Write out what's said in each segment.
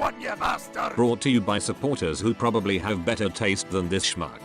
one, you bastard! Brought to you by supporters who probably have better taste than this schmuck.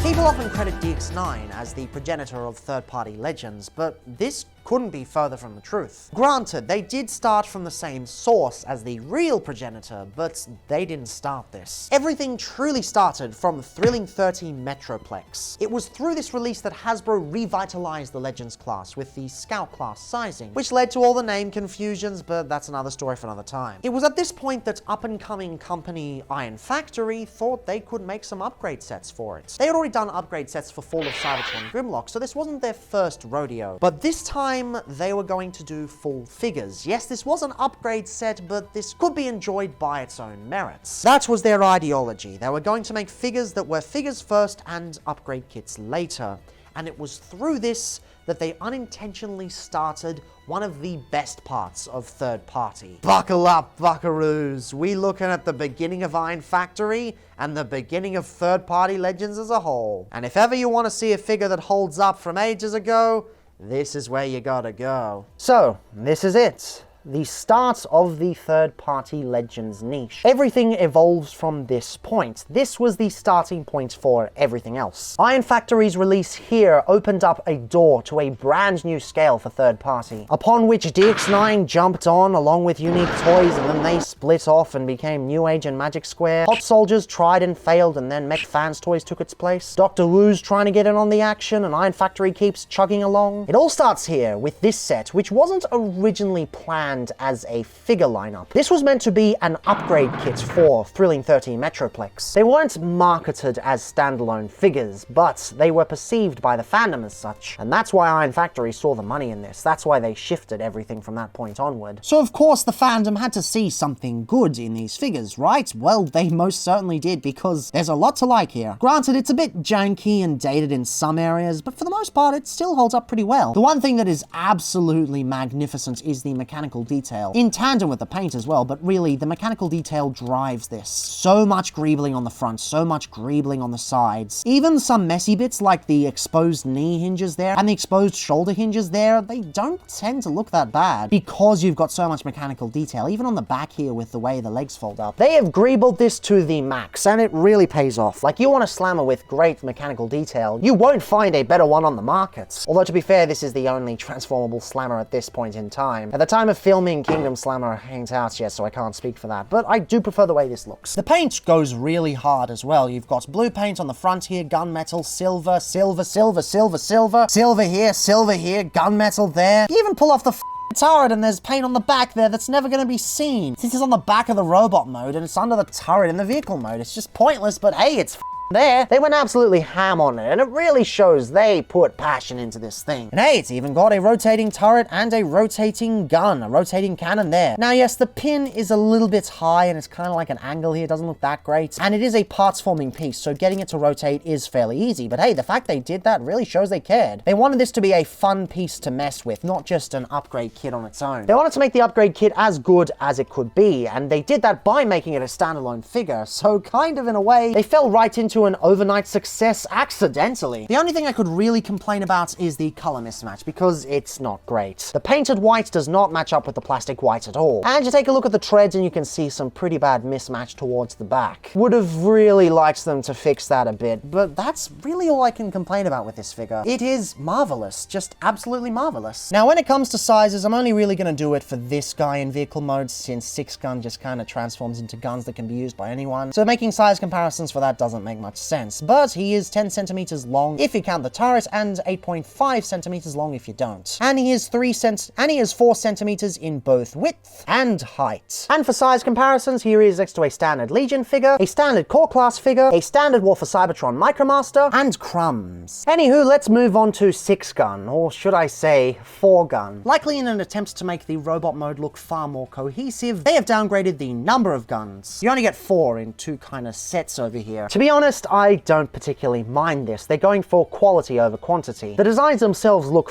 People often credit DX9 as the progenitor of third-party legends, but this couldn't be further from the truth. Granted, they did start from the same source as the real progenitor, but they didn't start this. Everything truly started from Thrilling 30 Metroplex. It was through this release that Hasbro revitalized the Legends class with the Scout class sizing, which led to all the name confusions, but that's another story for another time. It was at this point that up-and-coming company Iron Factory thought they could make some upgrade sets for it. They had already done upgrade sets for Fall of Cybertron Grimlock, so this wasn't their first rodeo. But this time, they were going to do full figures. Yes, this was an upgrade set, but this could be enjoyed by its own merits. That was their ideology. They were going to make figures that were figures first and upgrade kits later. And it was through this that they unintentionally started one of the best parts of third party. Buckle up, buckaroos. We looking at the beginning of Iron Factory and the beginning of third party Legends as a whole. And if ever you want to see a figure that holds up from ages ago, this is where you gotta go. So, this is it. The start of the third-party Legends niche. Everything evolves from this point. This was the starting point for everything else. Iron Factory's release here opened up a door to a brand new scale for third-party, upon which DX9 jumped on along with unique toys, and then they split off and became New Age and Magic Square. Hot Soldiers tried and failed, and then Mech Fans Toys took its place. Doctor Wu's trying to get in on the action, and Iron Factory keeps chugging along. It all starts here with this set, which wasn't originally planned as a figure lineup. This was meant to be an upgrade kit for Thrilling 30 Metroplex. They weren't marketed as standalone figures, but they were perceived by the fandom as such, and that's why Iron Factory saw the money in this. That's why they shifted everything from that point onward. So of course the fandom had to see something good in these figures, right? Well, they most certainly did, because there's a lot to like here. Granted, it's a bit janky and dated in some areas, but for the most part it still holds up pretty well. The one thing that is absolutely magnificent is the mechanical detail, in tandem with the paint as well, but really the mechanical detail drives this. So much greebling on the front, so much greebling on the sides. Even some messy bits like the exposed knee hinges there and the exposed shoulder hinges there, they don't tend to look that bad because you've got so much mechanical detail, even on the back here with the way the legs fold up. They have greebled this to the max, and it really pays off. Like, you want a slammer with great mechanical detail, you won't find a better one on the market. Although to be fair, this is the only transformable slammer at this point in time. At the time of filming, Kingdom Slammer ain't out yet, so I can't speak for that, but I do prefer the way this looks. The paint goes really hard as well. You've got blue paint on the front here, gunmetal, silver, silver, silver, silver, silver, silver here, gunmetal there. You even pull off the turret and there's paint on the back there that's never going to be seen. This is on the back of the robot mode and it's under the turret in the vehicle mode. It's just pointless, but hey, it's there. They went absolutely ham on it, and it really shows they put passion into this thing. And hey, it's even got a rotating turret and a rotating gun, a rotating cannon there. Now yes, the pin is a little bit high and it's kind of like an angle here, it doesn't look that great, and it is a parts forming piece, so getting it to rotate is fairly easy, but hey, the fact they did that really shows they cared. They wanted this to be a fun piece to mess with, not just an upgrade kit on its own. They wanted to make the upgrade kit as good as it could be, and they did that by making it a standalone figure, so kind of in a way, they fell right into an overnight success accidentally. The only thing I could really complain about is the color mismatch, because it's not great. The painted white does not match up with the plastic white at all. And you take a look at the treads and you can see some pretty bad mismatch towards the back. Would have really liked them to fix that a bit, but that's really all I can complain about with this figure. It is marvelous, just absolutely marvelous. Now when it comes to sizes, I'm only really going to do it for this guy in vehicle mode, since 6-gun just kind of transforms into guns that can be used by anyone. So making size comparisons for that doesn't make much sense. But he is 10 centimeters long if you count the turret, and 8.5 centimeters long if you don't. And he is 4 centimeters in both width and height. And for size comparisons, here he is next to a standard Legion figure, a standard Core Class figure, a standard War for Cybertron Micromaster, and crumbs. Anywho, let's move on to 6-gun, or should I say 4-gun. Likely in an attempt to make the robot mode look far more cohesive, they have downgraded the number of guns. You only get 4 in 2 kind of sets over here. To be honest, I don't particularly mind this. They're going for quality over quantity. The designs themselves look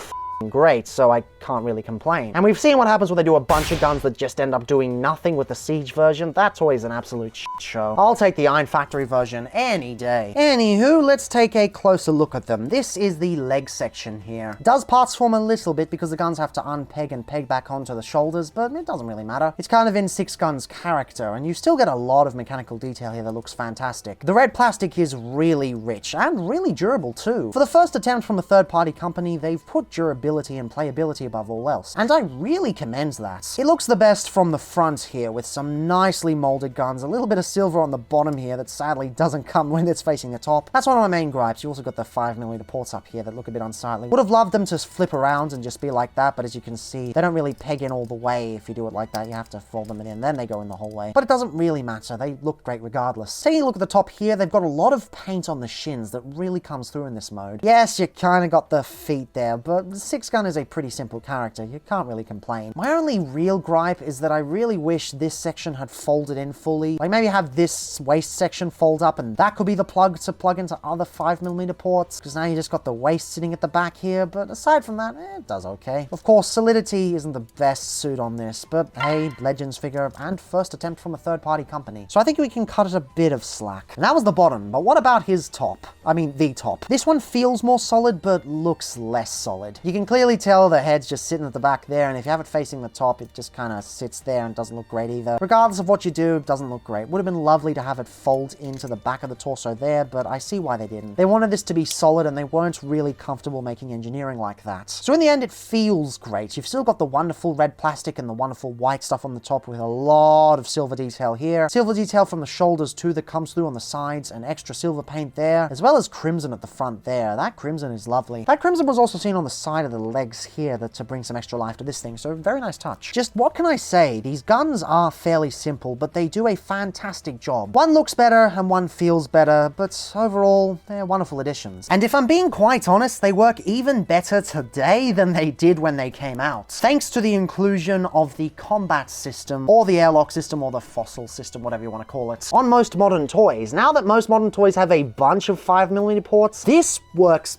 great, so I can't really complain. And we've seen what happens when they do a bunch of guns that just end up doing nothing with the Siege version. That's always an absolute shit show. I'll take the Iron Factory version any day. Anywho, let's take a closer look at them. This is the leg section here. It does parts form a little bit because the guns have to unpeg and peg back onto the shoulders, but it doesn't really matter. It's kind of in Six Gun's character, and you still get a lot of mechanical detail here that looks fantastic. The red plastic is really rich and really durable too. For the first attempt from a third-party company, they've put durability and playability above all else, and I really commend that. It looks the best from the front here with some nicely molded guns, a little bit of silver on the bottom here that sadly doesn't come when it's facing the top. That's one of my main gripes. You also got the 5mm ports up here that look a bit unsightly. Would have loved them to flip around and just be like that, but as you can see, they don't really peg in all the way. If you do it like that, you have to fold them in, then they go in the whole way. But it doesn't really matter. They look great regardless. Taking a look at the top here, they've got a lot of paint on the shins that really comes through in this mode. Yes, you kind of got the feet there, but Six Gun is a pretty simple character. You can't really complain. My only real gripe is that I really wish this section had folded in fully. Like maybe have this waist section fold up and that could be the plug to plug into other 5mm ports, because now you just got the waist sitting at the back here, but aside from that, it does okay. Of course, Solidity isn't the best suit on this, but hey, Legends figure and first attempt from a third-party company. So I think we can cut it a bit of slack. And that was the bottom, but what about his top? I mean, the top. This one feels more solid, but looks less solid. You can clearly tell the head's just sitting at the back there, and if you have it facing the top, it just kind of sits there and doesn't look great either. Regardless of what you do, it doesn't look great. Would have been lovely to have it fold into the back of the torso there, but I see why they didn't. They wanted this to be solid, and they weren't really comfortable making engineering like that. So in the end, it feels great. You've still got the wonderful red plastic and the wonderful white stuff on the top with a lot of silver detail here. Silver detail from the shoulders too that comes through on the sides, and extra silver paint there, as well as crimson at the front there. That crimson is lovely. That crimson was also seen on the side of the legs here to bring some extra life to this thing, so very nice touch. Just what can I say? These guns are fairly simple, but they do a fantastic job. One looks better and one feels better, but overall, they're wonderful additions. And if I'm being quite honest, they work even better today than they did when they came out. Thanks to the inclusion of the combat system, or the airlock system, or the fossil system, whatever you want to call it, on most modern toys. Now that most modern toys have a bunch of 5mm ports, this works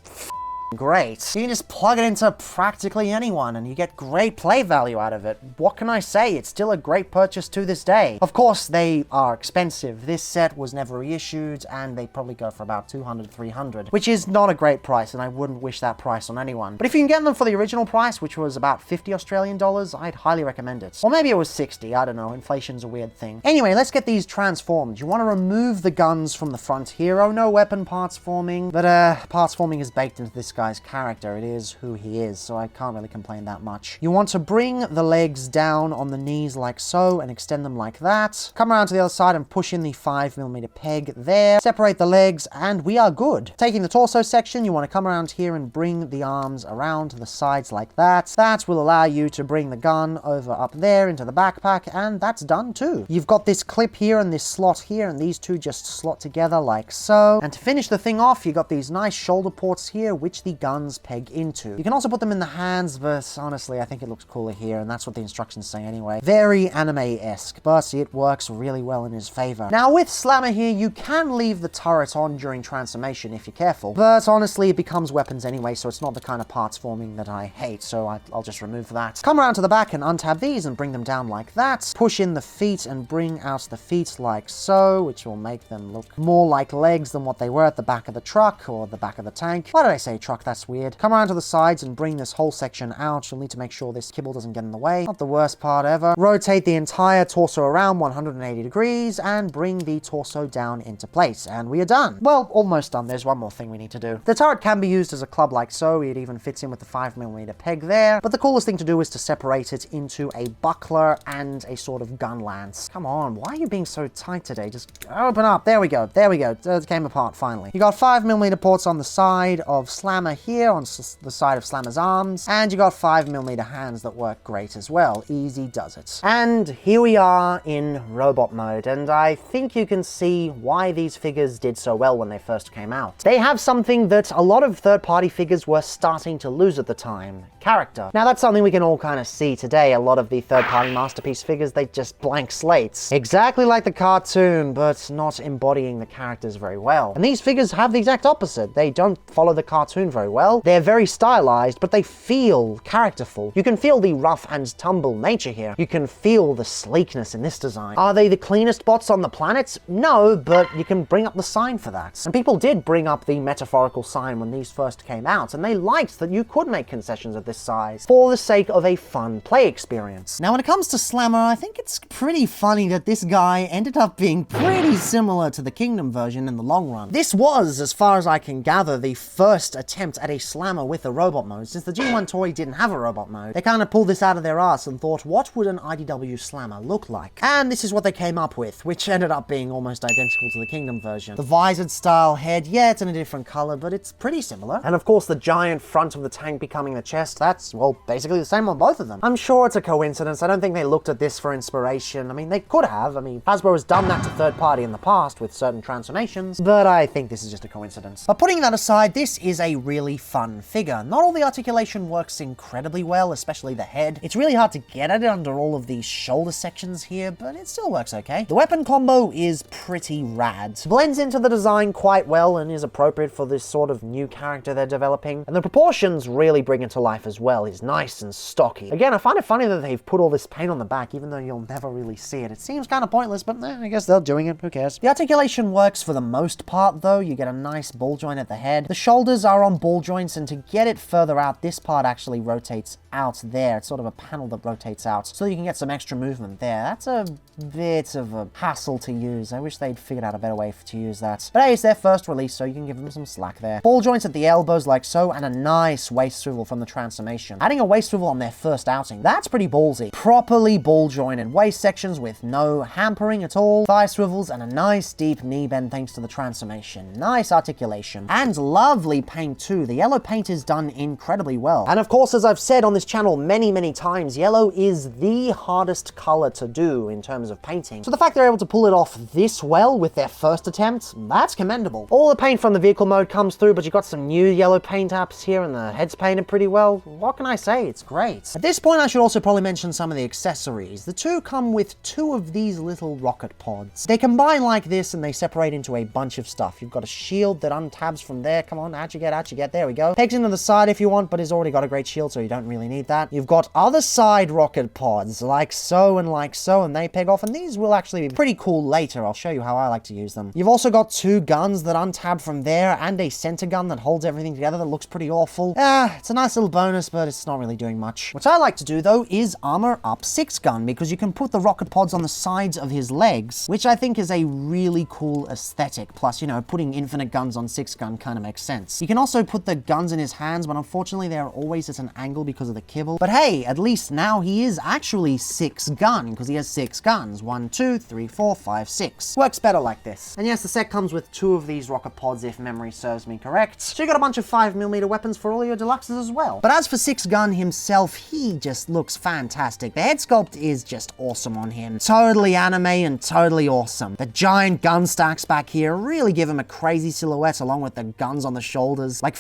great. You can just plug it into practically anyone and you get great play value out of it. What can I say? It's still a great purchase to this day. Of course, they are expensive. This set was never reissued and they probably go for about 200, 300, which is not a great price and I wouldn't wish that price on anyone. But if you can get them for the original price, which was about 50 Australian dollars, I'd highly recommend it. Or maybe it was 60, I don't know, inflation's a weird thing. Anyway, let's get these transformed. You want to remove the guns from the front here. Oh, no weapon parts forming, but parts forming is baked into this guy's character. It is who he is, so I can't really complain that much. You want to bring the legs down on the knees like so and extend them like that. Come around to the other side and push in the 5mm peg there. Separate the legs and we are good. Taking the torso section, you want to come around here and bring the arms around to the sides like that. That will allow you to bring the gun over up there into the backpack, and that's done too. You've got this clip here and this slot here, and these two just slot together like so. And to finish the thing off, you got these nice shoulder ports here, which the guns peg into. You can also put them in the hands, but honestly, I think it looks cooler here, and that's what the instructions say anyway. Very anime-esque, but it works really well in his favor. Now, with Slammer here, you can leave the turret on during transformation if you're careful, but honestly, it becomes weapons anyway, so it's not the kind of parts forming that I hate, so I'll just remove that. Come around to the back and untab these and bring them down like that. Push in the feet and bring out the feet like so, which will make them look more like legs than what they were at the back of the truck or the back of the tank. Why did I say truck? That's weird. Come around to the sides and bring this whole section out. You'll need to make sure this kibble doesn't get in the way. Not the worst part ever. Rotate the entire torso around 180 degrees and bring the torso down into place. And we are done. Well, almost done. There's one more thing we need to do. The turret can be used as a club like so. It even fits in with the 5mm peg there. But the coolest thing to do is to separate it into a buckler and a sort of gun lance. Come on, why are you being so tight today? Just open up. There we go. There we go. It came apart finally. You got 5mm ports on the side of Slammer here, on the side of Slammer's arms, and you got 5mm hands that work great as well. Easy does it. And here we are in robot mode, and I think you can see why these figures did so well when they first came out. They have something that a lot of third-party figures were starting to lose at the time: character. Now that's something we can all kind of see today. A lot of the third-party Masterpiece figures, they just blank slates. Exactly like the cartoon, but not embodying the characters very well. And these figures have the exact opposite. They don't follow the cartoon very well. They're very stylized, but they feel characterful. You can feel the rough and tumble nature here. You can feel the sleekness in this design. Are they the cleanest bots on the planet? No, but you can bring up the sign for that. And people did bring up the metaphorical sign when these first came out, and they liked that you could make concessions of this size for the sake of a fun play experience. Now, when it comes to Slammer, I think it's pretty funny that this guy ended up being pretty similar to the Kingdom version in the long run. This was, as far as I can gather, the first attempt at a Slammer with a robot mode. Since the G1 toy didn't have a robot mode, they kind of pulled this out of their ass and thought, what would an IDW Slammer look like? And this is what they came up with, which ended up being almost identical to the Kingdom version. The visored style head, yeah, it's in a different color, but it's pretty similar. And of course, the giant front of the tank becoming the chest, that's, well, basically the same on both of them. I'm sure it's a coincidence. I don't think they looked at this for inspiration. I mean, they could have. I mean, Hasbro has done that to third party in the past with certain transformations, but I think this is just a coincidence. But putting that aside, this is a really fun figure. Not all the articulation works incredibly well, especially the head. It's really hard to get at it under all of these shoulder sections here, but it still works okay. The weapon combo is pretty rad. Blends into the design quite well and is appropriate for this sort of new character they're developing. And the proportions really bring it to life as well. He's nice and stocky. Again, I find it funny that they've put all this paint on the back, even though you'll never really see it. It seems kind of pointless, but I guess they're doing it. Who cares? The articulation works for the most part, though. You get a nice ball joint at the head. The shoulders are on ball joints, and to get it further out, this part actually rotates out there. It's sort of a panel that rotates out, so you can get some extra movement there. That's a bit of a hassle to use. I wish they'd figured out a better way to use that. But hey, it's their first release, so you can give them some slack there. Ball joints at the elbows like so, and a nice waist swivel from the transformation. Adding a waist swivel on their first outing, that's pretty ballsy. Properly ball jointed waist sections with no hampering at all. Thigh swivels and a nice deep knee bend thanks to the transformation. Nice articulation. And lovely paint too. The yellow paint is done incredibly well. And of course, as I've said on this channel many times, yellow is the hardest color to do in terms of painting. So the fact they're able to pull it off this well with their first attempt, that's commendable. All the paint from the vehicle mode comes through, but you got some new yellow paint apps here and the head's painted pretty well. What can I say? It's great. At this point, I should also probably mention some of the accessories. The two come with two of these little rocket pods. They combine like this and they separate into a bunch of stuff. You've got a shield that untabs from there. Come on, out you get, there we go. Pegs into the side if you want, but it's already got a great shield, so you don't really need that. You've got other side rocket pods, like so, and they peg off, and these will actually be pretty cool later. I'll show you how I like to use them. You've also got two guns that untab from there, and a center gun that holds everything together that looks pretty awful. It's a nice little bonus, but it's not really doing much. What I like to do, though, is armor up 6-gun, because you can put the rocket pods on the sides of his legs, which I think is a really cool aesthetic. Plus, you know, putting infinite guns on 6-gun kind of makes sense. You can also put the guns in his hands, but unfortunately they're always at an angle because of the kibble. But hey, at least now he is actually 6-gun, because he has 6 guns. 1, 2, 3, 4, 5, 6. Works better like this. And yes, the set comes with 2 of these rocket pods, if memory serves me correct. So you got a bunch of 5mm weapons for all your deluxes as well. But as for 6-gun himself, he just looks fantastic. The head sculpt is just awesome on him. Totally anime and totally awesome. The giant gun stacks back here really give him a crazy silhouette, along with the guns on the shoulders, like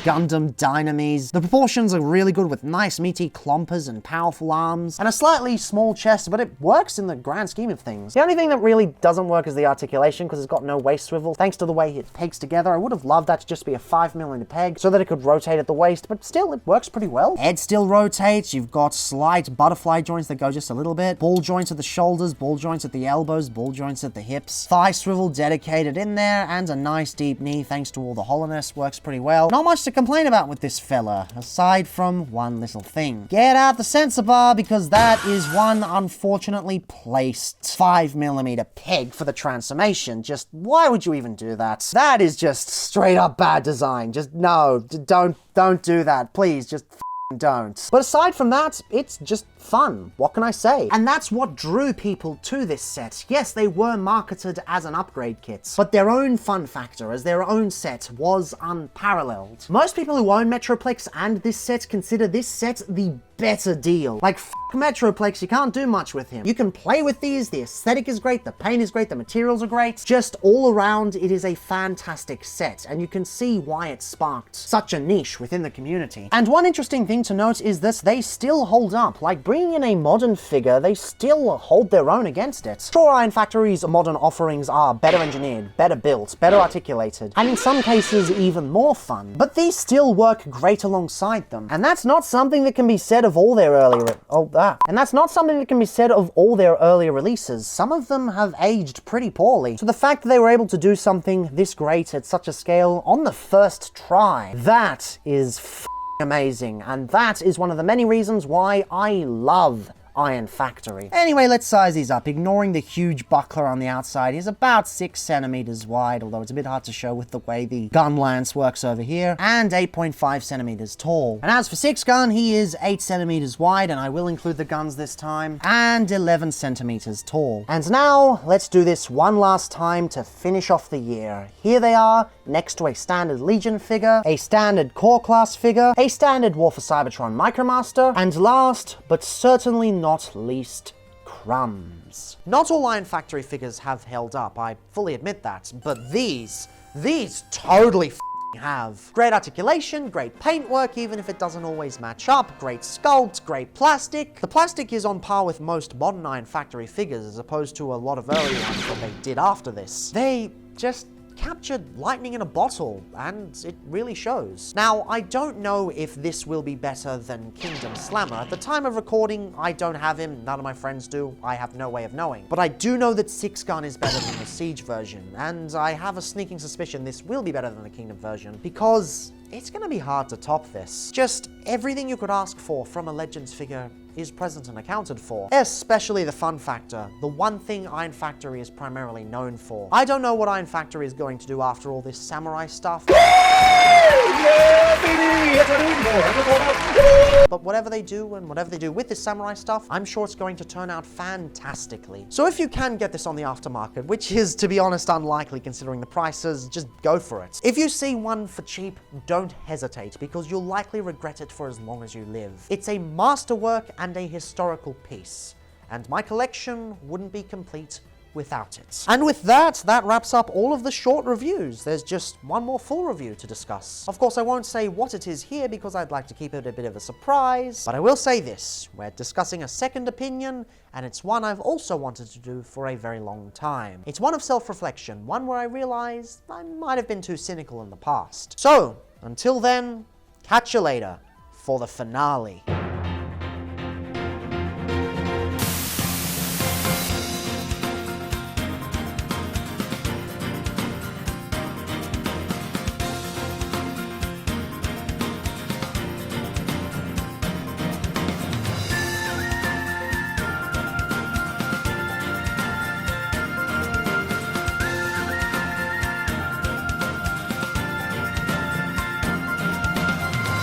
Gundam Dynamies. The proportions are really good with nice meaty clompers and powerful arms, and a slightly small chest, but it works in the grand scheme of things. The only thing that really doesn't work is the articulation, because it's got no waist swivel. Thanks to the way it pegs together, I would have loved that to just be a 5mm peg so that it could rotate at the waist, but still, it works pretty well. Head still rotates. You've got slight butterfly joints that go just a little bit. Ball joints at the shoulders, ball joints at the elbows, ball joints at the hips. Thigh swivel dedicated in there, and a nice deep knee thanks to all the hollowness. Works pretty well. Not much to complain about with this fella, aside from one little thing. Get out the sensor bar, because that is one unfortunately placed 5mm peg for the transformation. Just, why would you even do that? That is just straight up bad design. Just, no, don't do that. Please, just don't. But aside from that, it's just fun. What can I say? And that's what drew people to this set. Yes, they were marketed as an upgrade kit, but their own fun factor as their own set was unparalleled. Most people who own Metroplex and this set consider this set the better deal. Like, Metroplex, you can't do much with him. You can play with these, the aesthetic is great, the paint is great, the materials are great. Just all around, it is a fantastic set, and you can see why it sparked such a niche within the community. And one interesting thing to note is this, they still hold up. Like, bringing in a modern figure, they still hold their own against it. Sure, Iron Factory's modern offerings are better engineered, better built, better articulated, and in some cases even more fun, but these still work great alongside them. And that's not something that can be said of all their earlier releases. Some of them have aged pretty poorly. So the fact that they were able to do something this great at such a scale on the first try, that is amazing, and that is one of the many reasons why I love Iron Factory. Anyway, let's size these up. Ignoring the huge buckler on the outside, he's about 6 centimeters wide, although it's a bit hard to show with the way the gun lance works over here, and 8.5 centimeters tall. And as for 6 gun, he is 8 centimeters wide, and I will include the guns this time, and 11 centimeters tall. And now, let's do this one last time to finish off the year. Here they are, next to a standard Legion figure, a standard Core Class figure, a standard War for Cybertron Micromaster, and last, but certainly not least, Crumbs. Not all Iron Factory figures have held up, I fully admit that, but these totally have. Great articulation, great paintwork, even if it doesn't always match up, great sculpt, great plastic. The plastic is on par with most modern Iron Factory figures, as opposed to a lot of early ones that they did after this. They just captured lightning in a bottle, and it really shows. Now, I don't know if this will be better than Kingdom Slammer. At the time of recording, I don't have him, none of my friends do, I have no way of knowing. But I do know that 6 gun is better than the Siege version, and I have a sneaking suspicion this will be better than the Kingdom version, because it's gonna be hard to top this. Just everything you could ask for from a Legends figure is present and accounted for. Especially the fun factor, the one thing Iron Factory is primarily known for. I don't know what Iron Factory is going to do after all this samurai stuff. But whatever they do, and whatever they do with this samurai stuff, I'm sure it's going to turn out fantastically. So if you can get this on the aftermarket, which is, to be honest, unlikely considering the prices, just go for it. If you see one for cheap, don't hesitate, because you'll likely regret it for as long as you live. It's a masterwork and a historical piece, and my collection wouldn't be complete without it. And with that, that wraps up all of the short reviews. There's just one more full review to discuss. Of course, I won't say what it is here because I'd like to keep it a bit of a surprise, but I will say this, we're discussing a second opinion, and it's one I've also wanted to do for a very long time. It's one of self-reflection, one where I realized I might have been too cynical in the past. So, until then, catch you later for the finale.